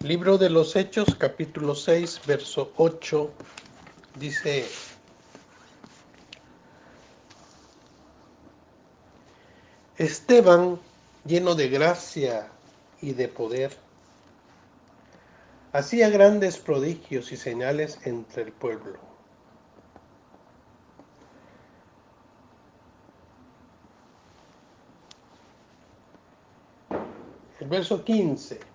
Libro de los Hechos, capítulo 6, verso 8, dice: Esteban, lleno de gracia y de poder, hacía grandes prodigios y señales entre el pueblo. El verso 15.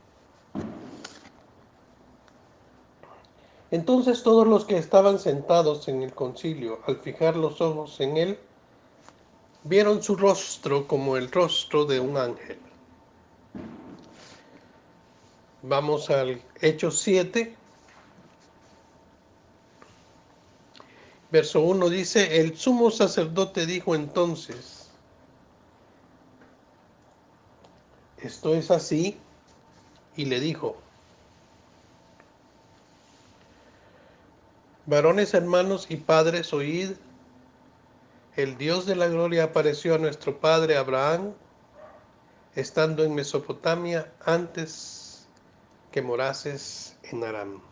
Entonces todos los que estaban sentados en el concilio, al fijar los ojos en él, vieron su rostro como el rostro de un ángel. Vamos al Hechos 7, verso 1 dice: el sumo sacerdote dijo entonces: esto es así, y le dijo: varones hermanos y padres, oíd, el Dios de la gloria apareció a nuestro padre Abraham, estando en Mesopotamia, antes que morases en Aram.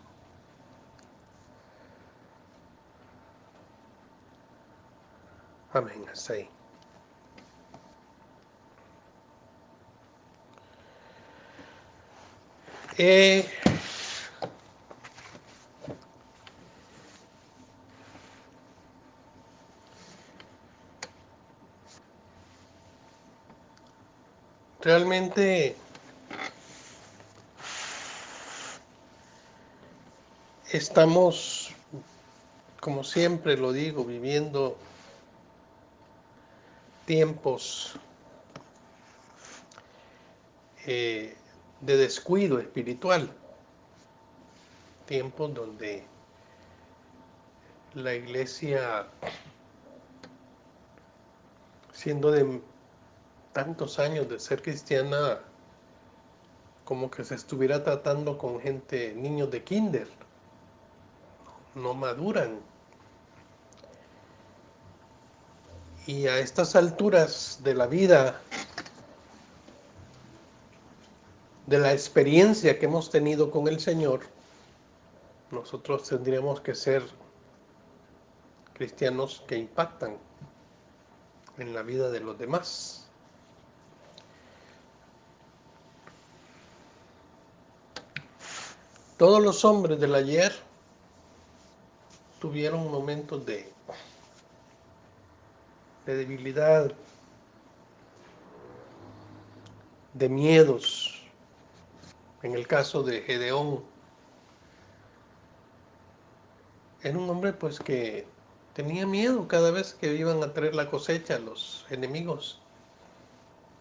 Amén, hasta ahí. Realmente estamos, como siempre lo digo, viviendo tiempos de descuido espiritual, tiempos donde la iglesia, siendo de tantos años de ser cristiana, como que se estuviera tratando con gente, niños de kinder, no maduran. Y a estas alturas de la vida, de la experiencia que hemos tenido con el Señor, nosotros tendríamos que ser cristianos que impactan en la vida de los demás. Todos los hombres del ayer tuvieron momentos de debilidad, de miedos. En el caso de Gedeón, era un hombre pues que tenía miedo cada vez que iban a traer la cosecha los enemigos.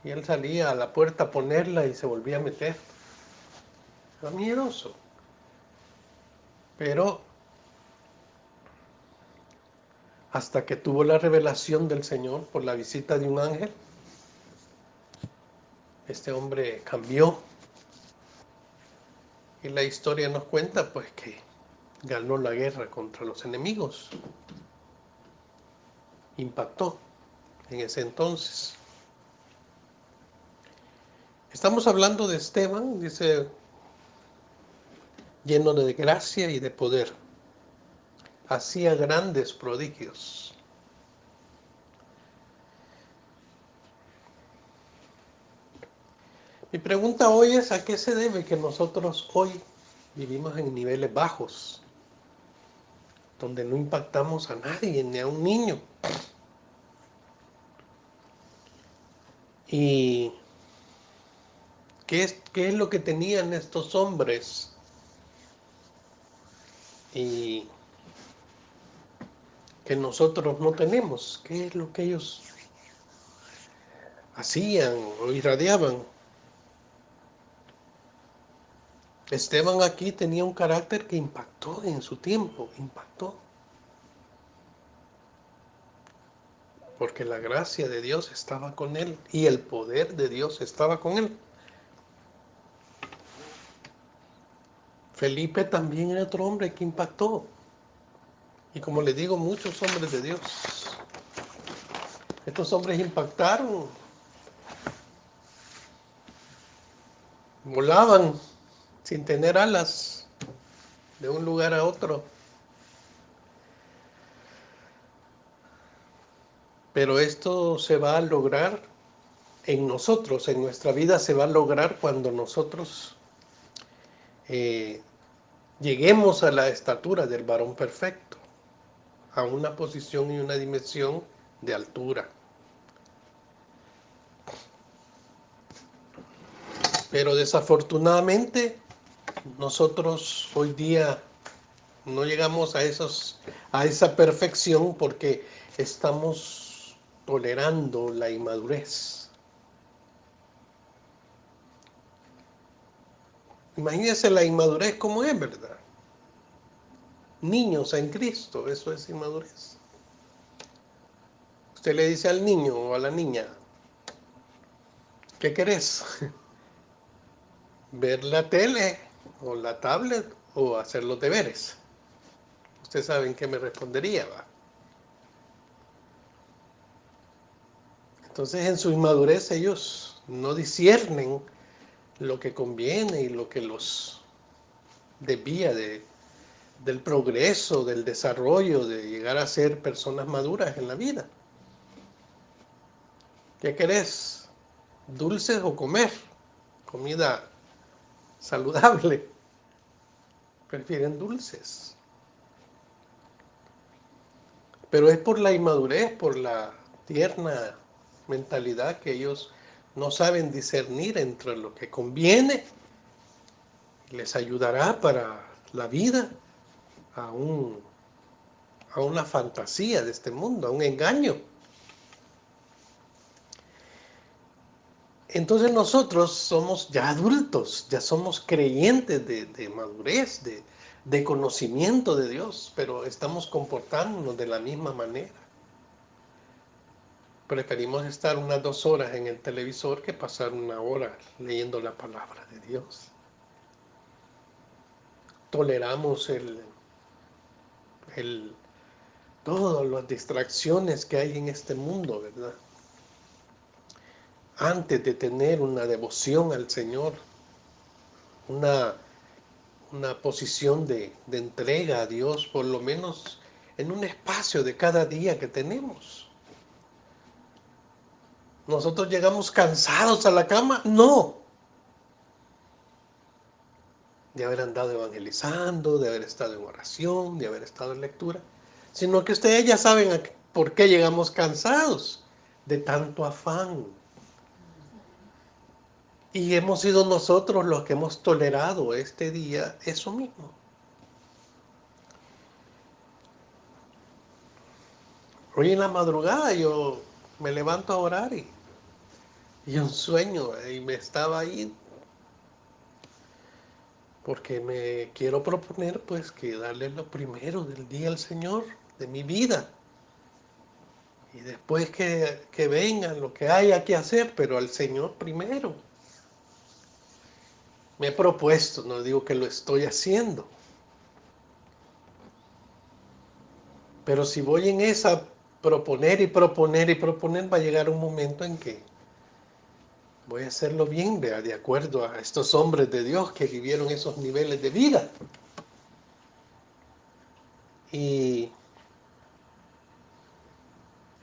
Y él salía a la puerta a ponerla y se volvía a meter. Era miedoso. Pero hasta que tuvo la revelación del Señor por la visita de un ángel, este hombre cambió. Y la historia nos cuenta pues que ganó la guerra contra los enemigos. Impactó en ese entonces. Estamos hablando de Esteban, dice, lleno de gracia y de poder. Hacía grandes prodigios. Mi pregunta hoy es: ¿a qué se debe que nosotros hoy vivimos en niveles bajos, donde no impactamos a nadie, ni a un niño? ¿Y qué es lo que tenían estos hombres? Y que nosotros no tenemos. ¿Qué es lo que ellos hacían o irradiaban? Esteban aquí tenía un carácter que impactó en su tiempo, impactó. Porque la gracia de Dios estaba con él y el poder de Dios estaba con él. Felipe también era otro hombre que impactó. Y como les digo, muchos hombres de Dios. Estos hombres impactaron, volaban, sin tener alas de un lugar a otro. Pero esto se va a lograr en nosotros, en nuestra vida se va a lograr cuando nosotros eh, lleguemos a la estatura del varón perfecto, a una posición y una dimensión de altura. Pero desafortunadamente nosotros hoy día no llegamos a esa perfección porque estamos tolerando la inmadurez. Imagínense la inmadurez como es, ¿verdad? Niños en Cristo, eso es inmadurez. Usted le dice al niño o a la niña, ¿qué querés? ¿Ver la tele o la tablet o hacer los deberes? Ustedes saben qué me respondería, ¿va? Entonces en su inmadurez ellos no disciernen lo que conviene y lo que los desvía del progreso, del desarrollo, de llegar a ser personas maduras en la vida. ¿Qué querés? ¿Dulces o comer? Comida saludable. Prefieren dulces. Pero es por la inmadurez, por la tierna mentalidad que ellos no saben discernir entre lo que conviene, les ayudará para la vida, a, a una fantasía de este mundo, a un engaño. Entonces nosotros somos ya adultos, ya somos creyentes de madurez, de conocimiento de Dios, pero estamos comportándonos de la misma manera. Preferimos estar unas 2 horas en el televisor que pasar 1 hora leyendo la palabra de Dios. Toleramos todas las distracciones que hay en este mundo, ¿verdad? Antes de tener una devoción al Señor, una, una posición de entrega a Dios, por lo menos en un espacio de cada día que tenemos. ¿Nosotros llegamos cansados a la cama? No. De haber andado evangelizando, de haber estado en oración, de haber estado en lectura, sino que ustedes ya saben por qué llegamos cansados, de tanto afán. Y hemos sido nosotros los que hemos tolerado este día eso mismo. Hoy en la madrugada yo me levanto a orar y un sueño y me estaba ahí porque me quiero proponer pues que darle lo primero del día al Señor, de mi vida. Y después que venga lo que haya que hacer, pero al Señor primero. Me he propuesto, no digo que lo estoy haciendo. Pero si voy en esa proponer y proponer y proponer, va a llegar un momento en que voy a hacerlo bien, ¿vea? De acuerdo a estos hombres de Dios que vivieron esos niveles de vida. Y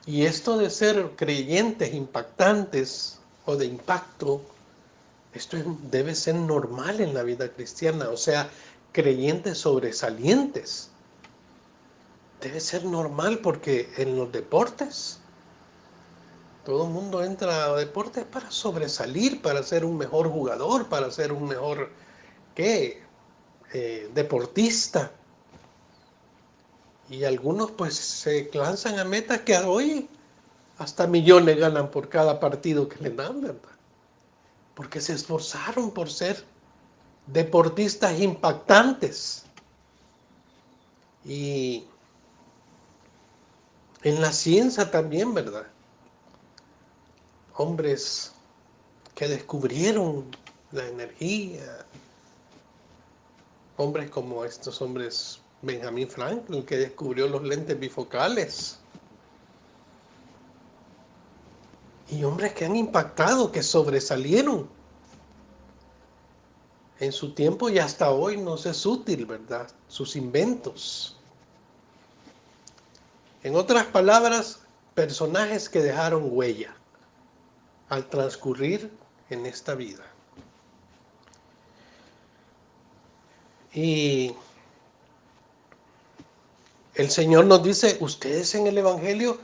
esto de ser creyentes impactantes o de impacto, esto debe ser normal en la vida cristiana, o sea, creyentes sobresalientes. Debe ser normal porque en los deportes, todo el mundo entra a deportes para sobresalir, para ser un mejor jugador, para ser un mejor, ¿qué? Deportista. Y algunos pues se lanzan a metas que hoy hasta millones ganan por cada partido que le dan, ¿verdad? Porque se esforzaron por ser deportistas impactantes. Y en la ciencia también, ¿verdad? Hombres que descubrieron la energía, hombres como estos hombres, Benjamin Franklin, que descubrió los lentes bifocales, y hombres que han impactado, que sobresalieron. en su tiempo y hasta hoy nos es útil, ¿verdad? Sus inventos. En otras palabras, personajes que dejaron huella al transcurrir en esta vida. Y el Señor nos dice, ustedes en el Evangelio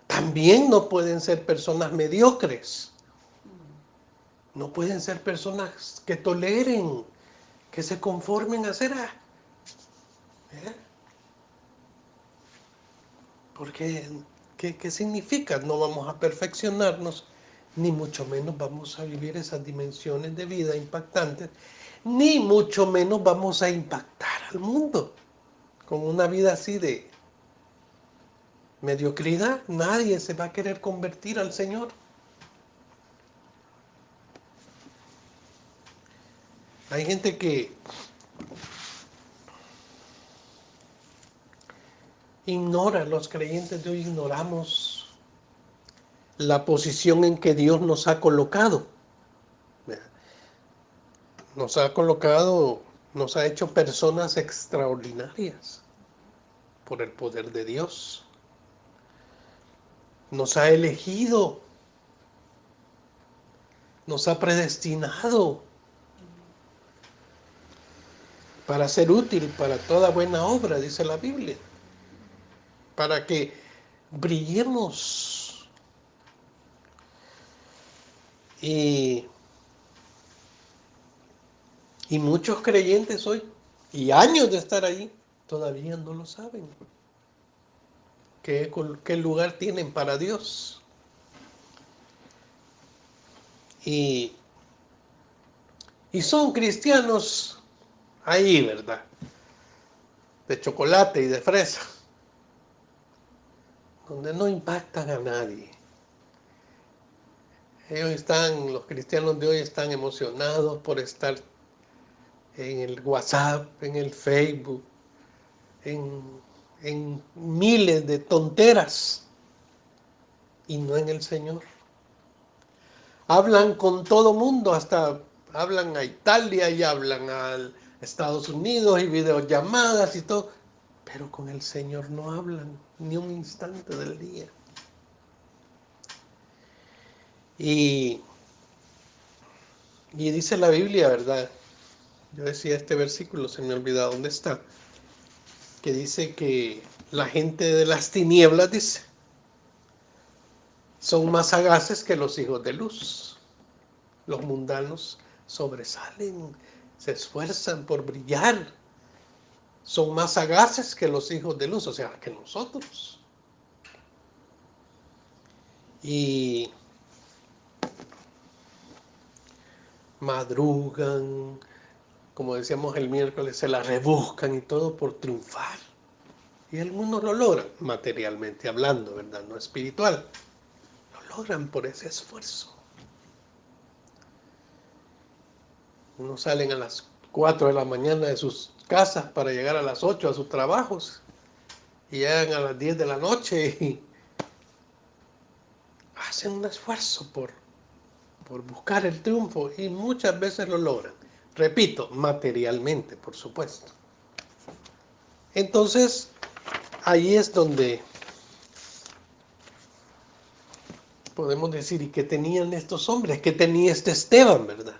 también no pueden ser personas mediocres. No pueden ser personas que toleren, que se conformen a ser. Porque, ¿qué significa? No vamos a perfeccionarnos, ni mucho menos vamos a vivir esas dimensiones de vida impactantes, ni mucho menos vamos a impactar al mundo con una vida así de mediocridad. Nadie se va a querer convertir al Señor. Hay gente que ignora, los creyentes de hoy ignoramos la posición en que Dios nos ha colocado. Nos ha colocado, nos ha hecho personas extraordinarias por el poder de Dios. Nos ha elegido, nos ha predestinado para ser útil para toda buena obra, dice la Biblia, para que brillemos. Y muchos creyentes hoy, y años de estar ahí, todavía no lo saben. ¿Qué lugar tienen para Dios? Y son cristianos ahí, ¿verdad? De chocolate y de fresa, donde no impactan a nadie. Los cristianos de hoy están emocionados por estar en el WhatsApp, en el Facebook, en miles de tonteras y no en el Señor. Hablan con todo mundo, hasta hablan a Italia y hablan a Estados Unidos y videollamadas y todo, pero con el Señor no hablan ni un instante del día. Y dice la Biblia, ¿verdad? Yo decía este versículo, se me olvidó dónde está, que dice que la gente de las tinieblas, dice, son más sagaces que los hijos de luz. Los mundanos sobresalen, se esfuerzan por brillar, son más sagaces que los hijos de luz, o sea, que nosotros. Y madrugan, como decíamos el miércoles, se la rebuscan y todo por triunfar. Y algunos lo logran, materialmente hablando, ¿verdad? No espiritual. Lo logran por ese esfuerzo. Unos salen a las 4 de la mañana de sus casas para llegar a las 8 a sus trabajos. Y llegan a las 10 de la noche y hacen un esfuerzo por buscar el triunfo y muchas veces lo logran. Repito, materialmente, por supuesto. Entonces, ahí es donde podemos decir, ¿y qué tenían estos hombres? ¿Qué tenía este Esteban, verdad?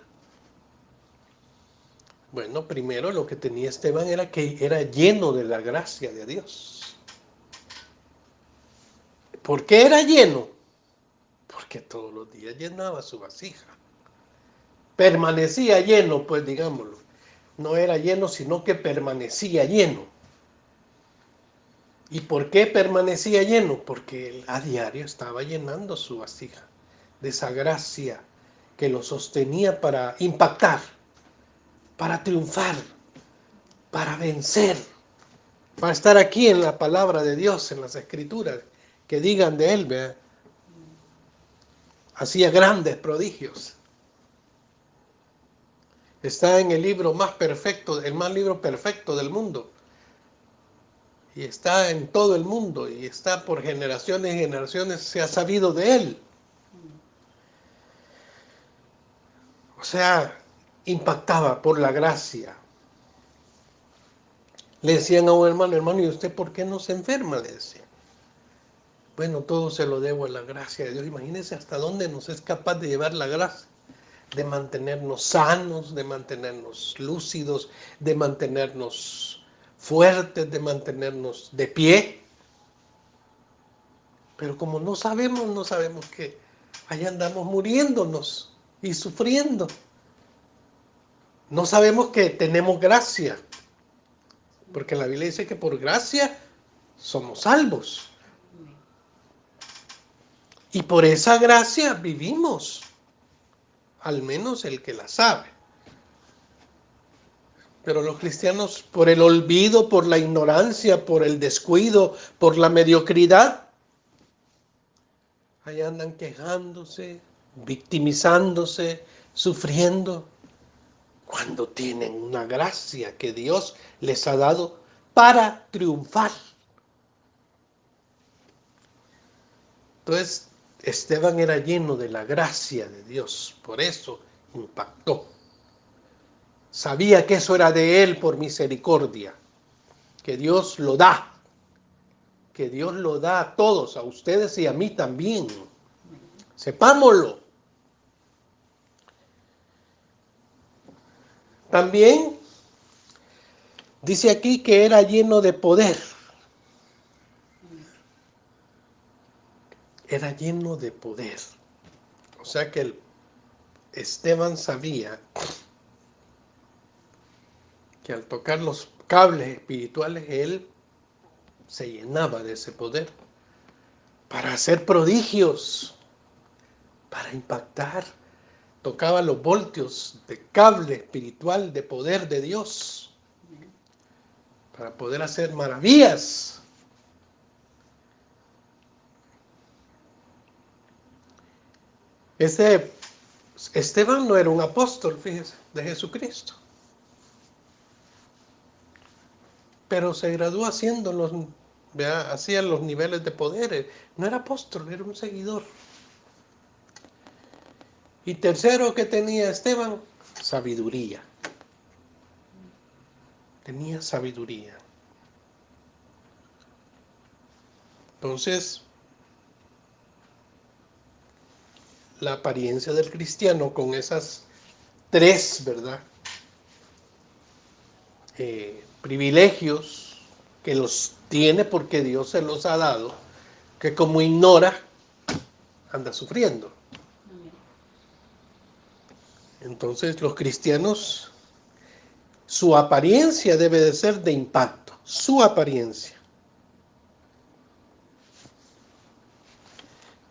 Bueno, primero lo que tenía Esteban era que era lleno de la gracia de Dios. ¿Por qué era lleno? Porque todos los días llenaba su vasija. Permanecía lleno, pues digámoslo. No era lleno, sino que permanecía lleno. ¿Y por qué permanecía lleno? Porque él a diario estaba llenando su vasija de esa gracia que lo sostenía para impactar, para triunfar, para vencer, para estar aquí en la palabra de Dios, en las Escrituras, que digan de él, ¿verdad? Hacía grandes prodigios. Está en el libro más perfecto, el más libro perfecto del mundo. Y está en todo el mundo y está por generaciones y generaciones, se ha sabido de él. O sea, impactaba por la gracia. Le decían a un hermano, hermano, ¿y usted por qué no se enferma? Le decían. Bueno, todo se lo debo a la gracia de Dios. Imagínense hasta dónde nos es capaz de llevar la gracia, de mantenernos sanos, de mantenernos lúcidos, de mantenernos fuertes, de mantenernos de pie. Pero como no sabemos que allá andamos muriéndonos y sufriendo. No sabemos que tenemos gracia, porque la Biblia dice que por gracia somos salvos. Y por esa gracia vivimos, al menos el que la sabe. Pero los cristianos, por el olvido, por la ignorancia, por el descuido, por la mediocridad, allá andan quejándose, victimizándose, sufriendo, cuando tienen una gracia que Dios les ha dado para triunfar. Entonces, Esteban era lleno de la gracia de Dios, por eso impactó. Sabía que eso era de él por misericordia, que Dios lo da, que Dios lo da a todos, a ustedes y a mí también. Sepámoslo. También dice aquí que era lleno de poder. Era lleno de poder. O sea que Esteban sabía que al tocar los cables espirituales, él se llenaba de ese poder para hacer prodigios, para impactar. Tocaba los voltios de cable espiritual de poder de Dios para poder hacer maravillas. Esteban no era un apóstol, fíjese, de Jesucristo, pero se graduó hacía los niveles de poder. No era apóstol, era un seguidor. Y tercero que tenía Esteban, sabiduría. Tenía sabiduría. Entonces, la apariencia del cristiano con esas tres, ¿verdad? Privilegios que los tiene porque Dios se los ha dado, que como ignora, anda sufriendo. Entonces, los cristianos, su apariencia debe de ser de impacto, su apariencia.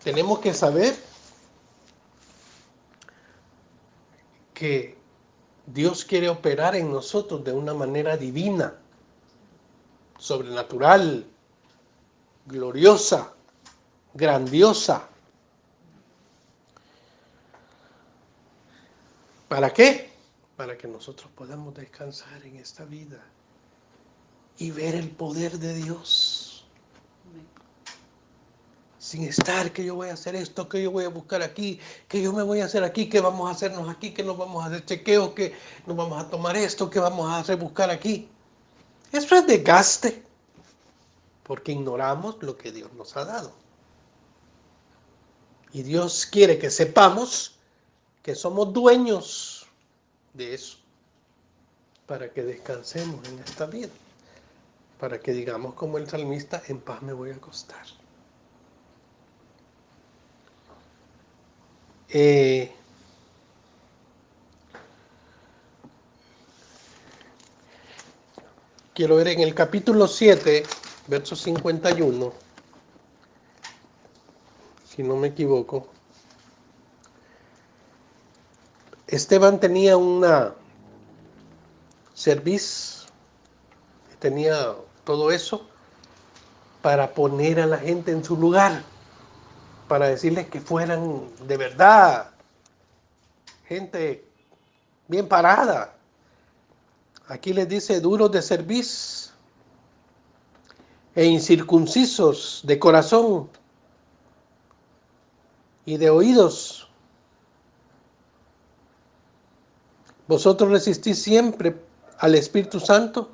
Tenemos que saber que Dios quiere operar en nosotros de una manera divina, sobrenatural, gloriosa, grandiosa. ¿Para qué? Para que nosotros podamos descansar en esta vida y ver el poder de Dios. Sin estar que yo voy a hacer esto, que yo voy a buscar aquí, que yo me voy a hacer aquí, que vamos a hacernos aquí, que nos vamos a hacer chequeos, que nos vamos a tomar esto, que vamos a rebuscar aquí. Eso es desgaste, porque ignoramos lo que Dios nos ha dado. Y Dios quiere que sepamos que somos dueños de eso, para que descansemos en esta vida, para que digamos como el salmista, en paz me voy a acostar. Quiero ver en el capítulo 7, verso 51, si no me equivoco. Esteban tenía una cerviz, tenía todo eso para poner a la gente en su lugar, para decirles que fueran de verdad gente bien parada. Aquí les dice duros de cerviz e incircuncisos de corazón y de oídos, ¿Vosotros resistís siempre al Espíritu Santo?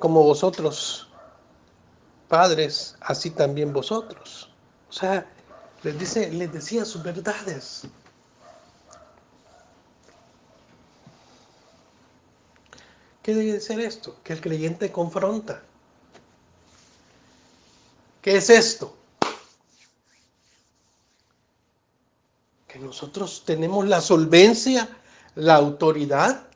Como vosotros, padres, así también vosotros. O sea, les decía sus verdades. ¿Qué debe de ser esto? Que el creyente confronta. ¿Qué es esto? Que nosotros tenemos la solvencia, la autoridad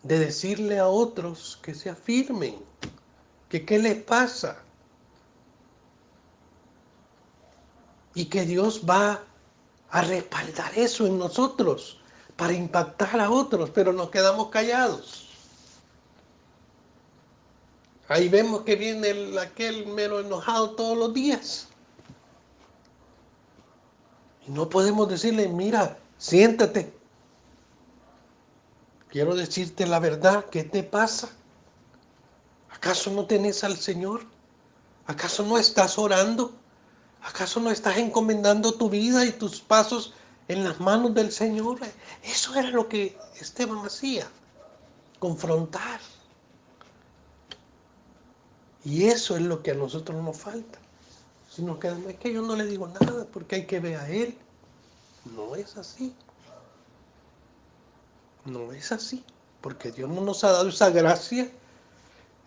de decirle a otros que se afirmen, que qué les pasa, y que Dios va a respaldar eso en nosotros para impactar a otros, pero nos quedamos callados. Ahí vemos que viene aquel mero enojado todos los días. Y no podemos decirle, mira, siéntate. Quiero decirte la verdad, ¿qué te pasa? ¿Acaso no tenés al Señor? ¿Acaso no estás orando? ¿Acaso no estás encomendando tu vida y tus pasos en las manos del Señor? Eso era lo que Esteban hacía, confrontar. Y eso es lo que a nosotros nos falta. Si nos quedamos, es que yo no le digo nada porque hay que ver a Él. No es así. No es así. Porque Dios no nos ha dado esa gracia,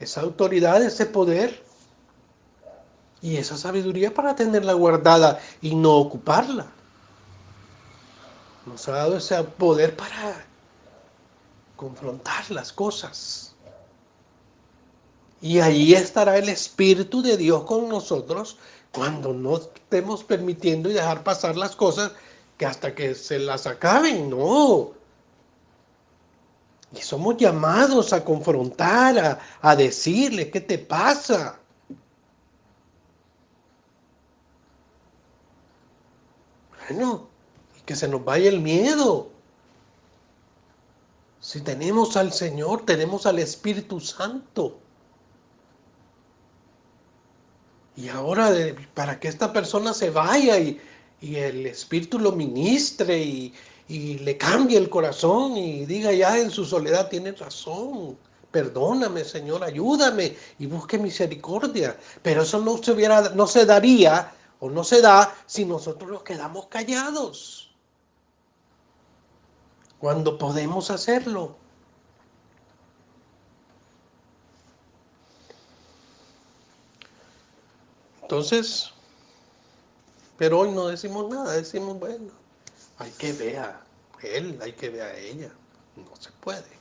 esa autoridad, ese poder y esa sabiduría para tenerla guardada y no ocuparla. Nos ha dado ese poder para confrontar las cosas. Y ahí estará el Espíritu de Dios con nosotros cuando no estemos permitiendo y dejar pasar las cosas que hasta que se las acaben, no. Y somos llamados a confrontar, a decirle, ¿qué te pasa? Bueno, y que se nos vaya el miedo. Si tenemos al Señor, tenemos al Espíritu Santo. Y ahora, para que esta persona se vaya y el Espíritu lo ministre y le cambie el corazón y diga ya en su soledad, tienes razón, perdóname Señor, ayúdame y busque misericordia. Pero eso no se daría o no se da si nosotros nos quedamos callados. Cuando podemos hacerlo. Entonces, pero hoy no decimos nada, decimos, bueno, hay que ver a él, hay que ver a ella. No se puede.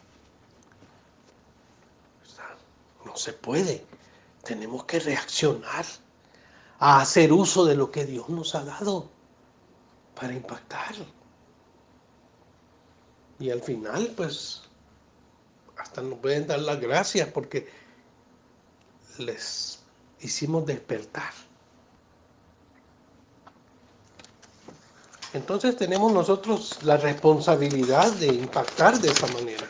No se puede. Tenemos que reaccionar a hacer uso de lo que Dios nos ha dado para impactar. Y al final, pues, hasta nos pueden dar las gracias porque les hicimos despertar. Entonces tenemos nosotros la responsabilidad de impactar de esa manera.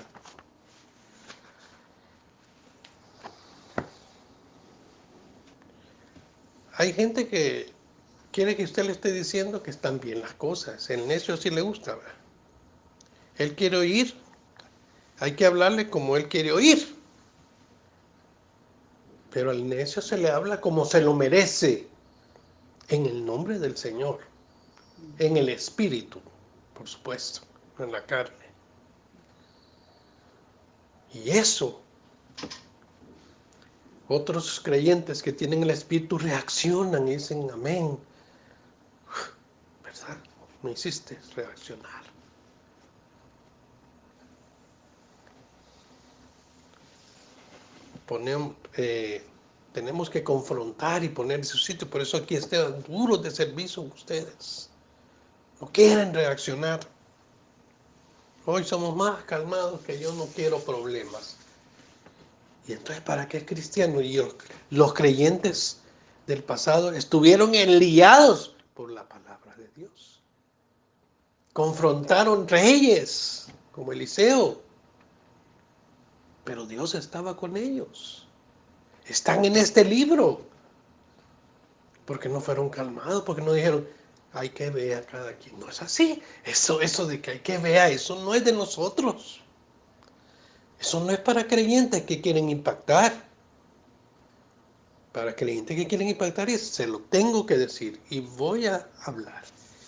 Hay gente que quiere que usted le esté diciendo que están bien las cosas. El necio sí le gusta, ¿verdad? Él quiere oír, hay que hablarle como él quiere oír. Pero al necio se le habla como se lo merece, en el nombre del Señor, en el Espíritu, por supuesto, no en la carne. Y eso, otros creyentes que tienen el Espíritu reaccionan y dicen amén. ¿Verdad? Me hiciste reaccionar. Tenemos que confrontar y poner en su sitio. Por eso aquí están duros de servicio ustedes. No quieren reaccionar. Hoy somos más calmados que yo no quiero problemas. Y entonces, ¿para qué es cristiano? Y los creyentes del pasado estuvieron enliados por la palabra de Dios. Confrontaron reyes como Eliseo. Pero Dios estaba con ellos. Están en este libro. Porque no fueron calmados, porque no dijeron, hay que ver a cada quien. No es así. Eso de que hay que ver, eso no es de nosotros. Eso no es para creyentes que quieren impactar. Para creyentes que quieren impactar, se lo tengo que decir y voy a hablar.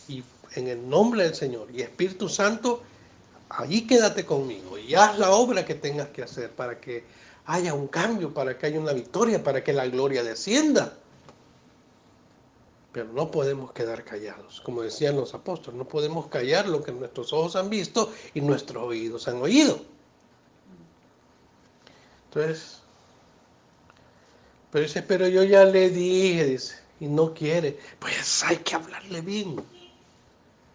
Y en el nombre del Señor y Espíritu Santo, allí quédate conmigo y haz la obra que tengas que hacer para que haya un cambio, para que haya una victoria, para que la gloria descienda. Pero no podemos quedar callados. Como decían los apóstoles, no podemos callar lo que nuestros ojos han visto y nuestros oídos han oído. Entonces, pero dice, pero yo ya le dije, dice, y no quiere. Pues hay que hablarle bien.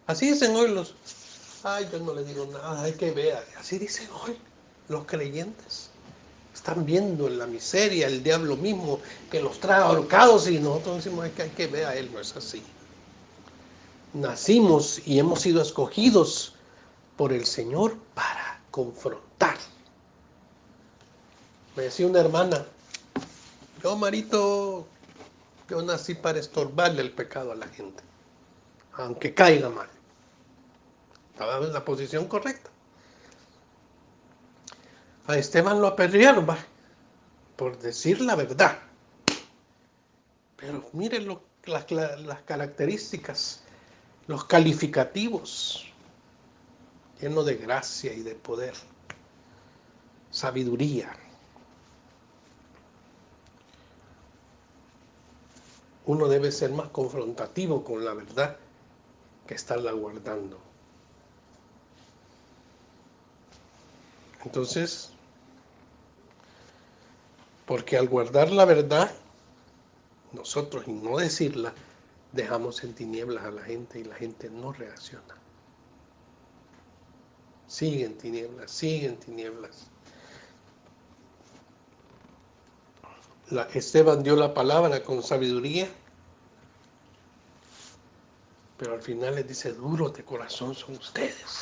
Así dicen hoy los, ay, yo no le digo nada, hay que ver. Así dicen hoy los creyentes. Están viendo en la miseria el diablo mismo que los trae ahorcados y nosotros decimos que hay que ver a él. No es así. Nacimos y hemos sido escogidos por el Señor para confrontar. Me decía una hermana, yo Marito, yo nací para estorbarle el pecado a la gente, aunque caiga mal. Estaba en la posición correcta. A Esteban lo apedrearon, por decir la verdad. Pero miren las características, los calificativos, lleno de gracia y de poder, sabiduría. Uno debe ser más confrontativo con la verdad que estarla guardando. Entonces, porque al guardar la verdad, nosotros y no decirla, dejamos en tinieblas a la gente y la gente no reacciona. Sigue en tinieblas, sigue en tinieblas. Esteban dio la palabra con sabiduría, pero al final les dice, duros de corazón son ustedes.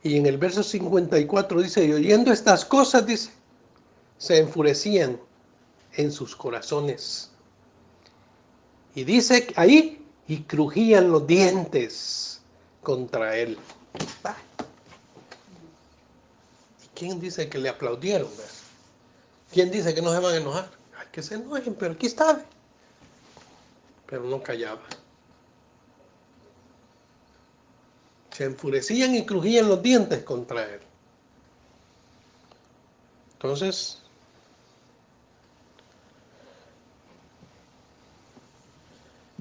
Y en el verso 54 dice, y oyendo estas cosas, dice, se enfurecían en sus corazones. Y dice ahí, y crujían los dientes contra él. ¿Y quién dice que le aplaudieron? ¿Quién dice que no se van a enojar? Hay que se enojen, pero aquí está. Pero no callaba. Se enfurecían y crujían los dientes contra él. Entonces,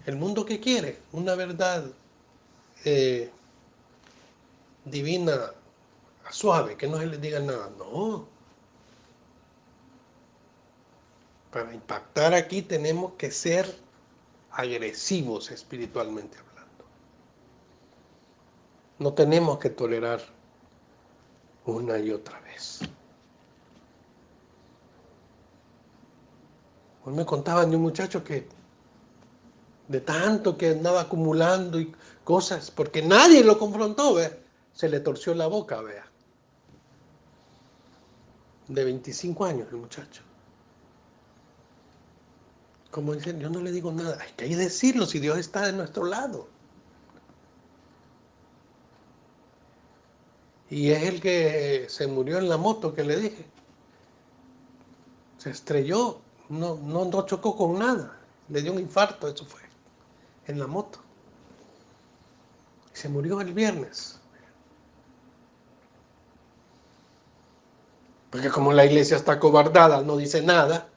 el mundo que quiere, una verdad divina, suave, que no se les diga nada. No. Para impactar aquí tenemos que ser agresivos espiritualmente hablando. No tenemos que tolerar una y otra vez. Hoy me contaban de un muchacho que de tanto que andaba acumulando y cosas, porque nadie lo confrontó, ¿ve? Se le torció la boca, vea. De 25 años el muchacho. Como dicen, yo no le digo nada, hay que decirlo si Dios está de nuestro lado. Y es el que se murió en la moto que le dije. Se estrelló, no chocó con nada. Le dio un infarto, eso fue, en la moto. Se murió el viernes. Porque como la iglesia está acobardada, no dice nada.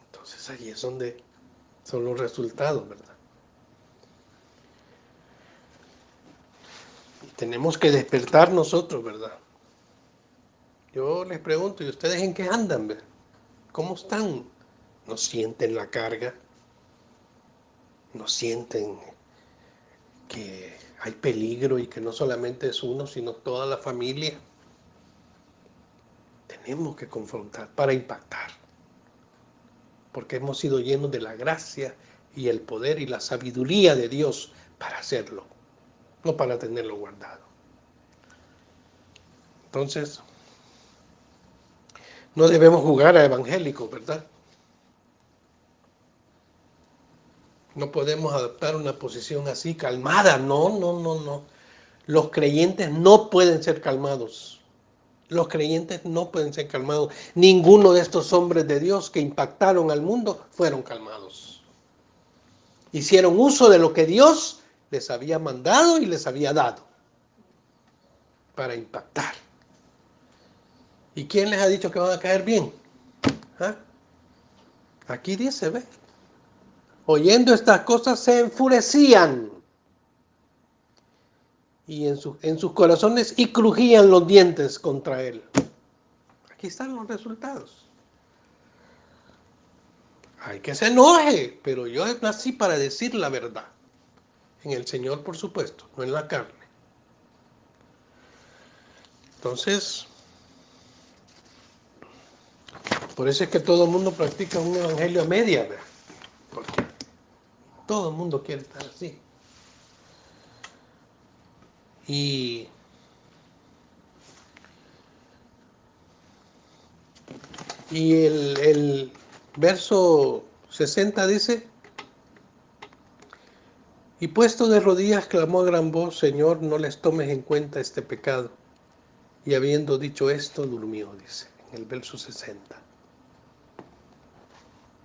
Entonces ahí es donde son los resultados, ¿verdad? Y tenemos que despertar nosotros, ¿verdad? Yo les pregunto, ¿y ustedes en qué andan, verdad? ¿Cómo están? ¿No sienten la carga? ¿No sienten que hay peligro y que no solamente es uno, sino toda la familia? Tenemos que confrontar para impactar, porque hemos sido llenos de la gracia y el poder y la sabiduría de Dios para hacerlo, no para tenerlo guardado. Entonces, no debemos jugar a evangélicos, ¿verdad? No podemos adoptar una posición así calmada. No, no, no, no. Los creyentes no pueden ser calmados. Los creyentes no pueden ser calmados. Ninguno de estos hombres de Dios que impactaron al mundo fueron calmados. Hicieron uso de lo que Dios les había mandado y les había dado para impactar. ¿Y quién les ha dicho que van a caer bien? ¿Ah? Aquí dice, ve. Oyendo estas cosas se enfurecían y en sus corazones y crujían los dientes contra él. Aquí están los resultados. Hay que se enoje, pero yo nací para decir la verdad. En el Señor, por supuesto, no en la carne. Entonces, por eso es que todo el mundo practica un evangelio a media, ¿verdad? Porque todo el mundo quiere estar así. Y el verso 60 dice, y puesto de rodillas clamó a gran voz, Señor, no les tomes en cuenta este pecado. Y habiendo dicho esto, durmió, dice, en el verso 60.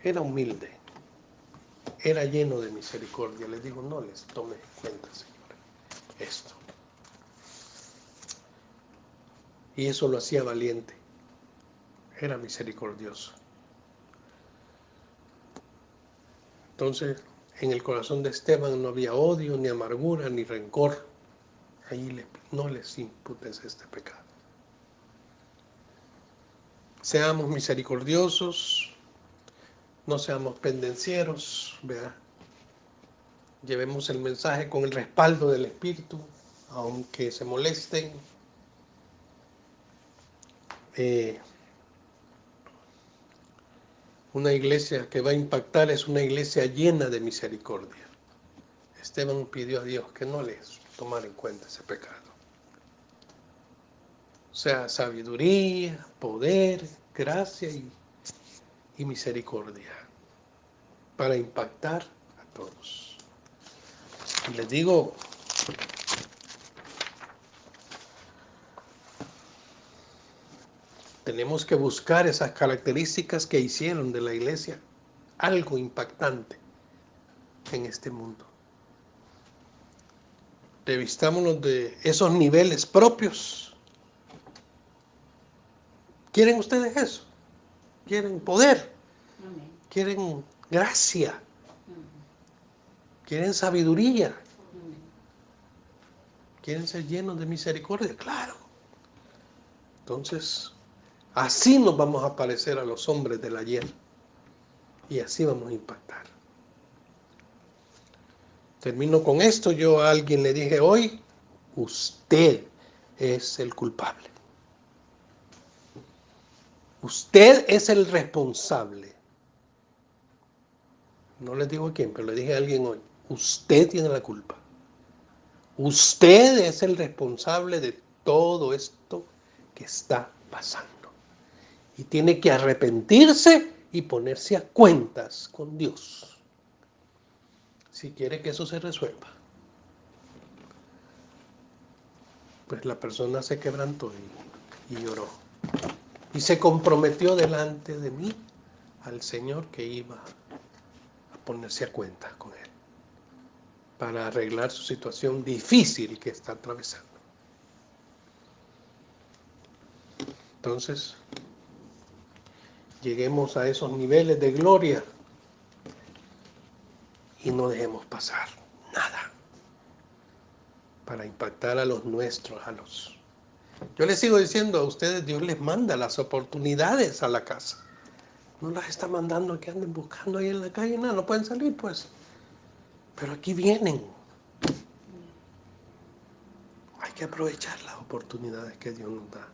Era humilde, era lleno de misericordia. Les digo, no les tomes en cuenta, Señor, esto. Y eso lo hacía valiente. Era misericordioso. Entonces, en el corazón de Esteban no había odio, ni amargura, ni rencor. Ahí no les imputes este pecado. Seamos misericordiosos, no seamos pendencieros, ¿verdad? Llevemos el mensaje con el respaldo del Espíritu, aunque se molesten. Una iglesia que va a impactar es una iglesia llena de misericordia. Esteban pidió a Dios que no les tomara en cuenta ese pecado. O sea, sabiduría, poder, gracia y misericordia para impactar a todos. Y les digo, tenemos que buscar esas características que hicieron de la iglesia algo impactante en este mundo. Revistámonos de esos niveles propios. ¿Quieren ustedes eso? ¿Quieren poder? ¿Quieren gracia? ¿Quieren sabiduría? ¿Quieren ser llenos de misericordia? Claro. Entonces, así nos vamos a parecer a los hombres del ayer. Y así vamos a impactar. Termino con esto. Yo a alguien le dije hoy, usted es el culpable. Usted es el responsable. No les digo a quién, pero le dije a alguien hoy. Usted tiene la culpa. Usted es el responsable de todo esto que está pasando. Y tiene que arrepentirse y ponerse a cuentas con Dios. Si quiere que eso se resuelva. Pues la persona se quebrantó y lloró. Y se comprometió delante de mí al Señor que iba a ponerse a cuenta con él para arreglar su situación difícil que está atravesando. Entonces, lleguemos a esos niveles de gloria y no dejemos pasar nada para impactar a los nuestros, Yo les sigo diciendo a ustedes, Dios les manda las oportunidades a la casa. No las está mandando que anden buscando ahí en la calle, nada, no pueden salir pues. Pero aquí vienen. Hay que aprovechar las oportunidades que Dios nos da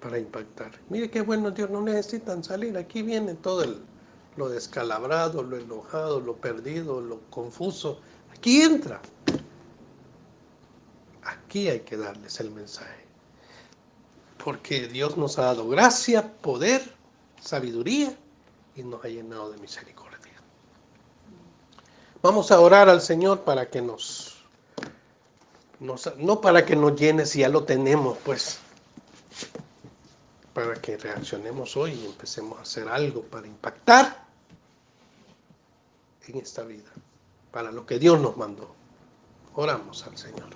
para impactar. Mire qué bueno Dios, no necesitan salir. Aquí viene todo lo descalabrado, lo enojado, lo perdido, lo confuso. Aquí entra. Aquí hay que darles el mensaje. porque Dios nos ha dado gracia, poder, sabiduría y nos ha llenado de misericordia. Vamos a orar al Señor para que no para que nos llene si ya lo tenemos, pues, para que reaccionemos hoy y empecemos a hacer algo para impactar en esta vida, para lo que Dios nos mandó. Oramos al Señor.